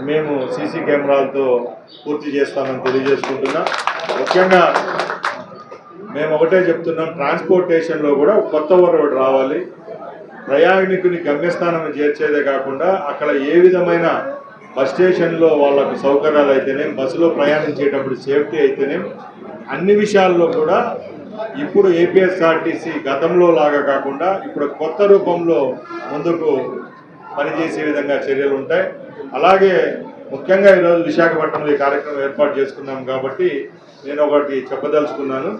మేము సీసీ కెమెరాలతో పూర్తి చేస్తామని తెలియజేసుకుంటున్నా. ముఖ్యంగా మేము ఒకటే చెప్తున్నాం, ట్రాన్స్పోర్టేషన్లో కూడా కొత్త ఒరవడి రావాలి. ప్రయాణికుని గమ్యస్థానం చేర్చేదే కాకుండా అక్కడ ఏ విధమైన బస్ స్టేషన్లో వాళ్ళకు సౌకర్యాలు అయితేనే, బస్సులో ప్రయాణించేటప్పుడు సేఫ్టీ అయితేనే, అన్ని విషయాల్లో కూడా ఇప్పుడు ఏపీఎస్ఆర్టీసీ గతంలో లాగా కాకుండా ఇప్పుడు కొత్త రూపంలో ముందుకు పనిచేసే విధంగా చర్యలు ఉంటాయి. అలాగే ముఖ్యంగా ఈరోజు విశాఖపట్నంలో ఈ కార్యక్రమం ఏర్పాటు చేసుకున్నాం కాబట్టి నేను ఒకటి చెప్పదలుచుకున్నాను.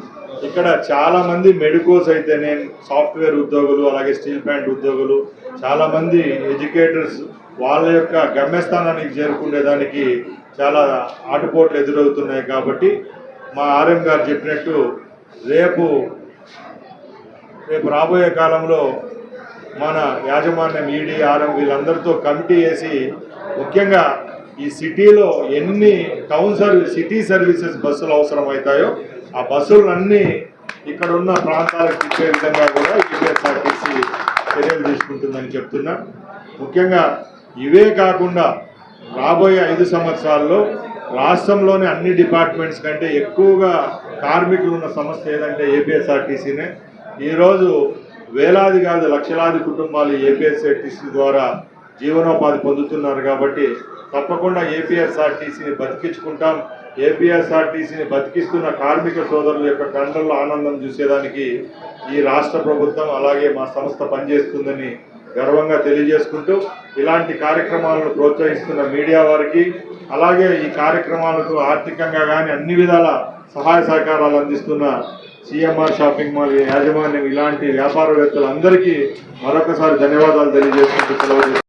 ఇక్కడ చాలామంది మెడికోస్ అయితేనే, సాఫ్ట్వేర్ ఉద్యోగులు, అలాగే స్టీల్ ప్లాంట్ ఉద్యోగులు, చాలామంది ఎడ్యుకేటర్స్ వాళ్ళ యొక్క గమ్యస్థానానికి చేరుకునేదానికి చాలా ఆటుపోట్లు ఎదురవుతున్నాయి. కాబట్టి మా ఆర్ఎం గారు చెప్పినట్టు రేపు రాబోయే కాలంలో మన యాజమాన్యం ఈడీ, ఆర్ఎం వీళ్ళందరితో కమిటీ వేసి ముఖ్యంగా ఈ సిటీలో ఎన్ని సిటీ సర్వీసెస్ బస్సులు అవసరం అవుతాయో ఆ బస్సులన్నీ ఇక్కడ ఉన్న ప్రాంతాలకు ఇచ్చే విధంగా కూడా ఏపీఎస్ఆర్టీసీ చర్యలు తీసుకుంటుందని చెప్తున్నా. ముఖ్యంగా ఇవే కాకుండా రాబోయే 5 సంవత్సరాల్లో రాష్ట్రంలోని అన్ని డిపార్ట్మెంట్స్ కంటే ఎక్కువగా కార్మికులు ఉన్న సంస్థ ఏదంటే ఏపీఎస్ఆర్టీసీనే. ఈరోజు వేలాది కాదు లక్షలాది కుటుంబాలు ఏపీఎస్ఆర్టీసీ ద్వారా జీవనోపాధి పొందుతున్నారు. కాబట్టి తప్పకుండా ఏపీఎస్ఆర్టీసీని బతికించుకుంటాం. ఏపీఎస్ఆర్టీసీని బతికిస్తున్న కార్మిక సోదరుల యొక్క కండల్లో ఆనందం చూసేదానికి ఈ రాష్ట్ర ప్రభుత్వం అలాగే మా సంస్థ పనిచేస్తుందని గర్వంగా తెలియజేసుకుంటూ, ఇలాంటి కార్యక్రమాలను ప్రోత్సహిస్తున్న మీడియా వారికి, అలాగే ఈ కార్యక్రమాలకు ఆర్థికంగా కానీ అన్ని విధాల సహాయ సహకారాలు అందిస్తున్న సిఎంఆర్ షాపింగ్ మాల్ యాజమాన్యం, ఇలాంటి వ్యాపారవేత్తలందరికీ మరొకసారి ధన్యవాదాలు తెలియజేసుకుంటూ సెలవు.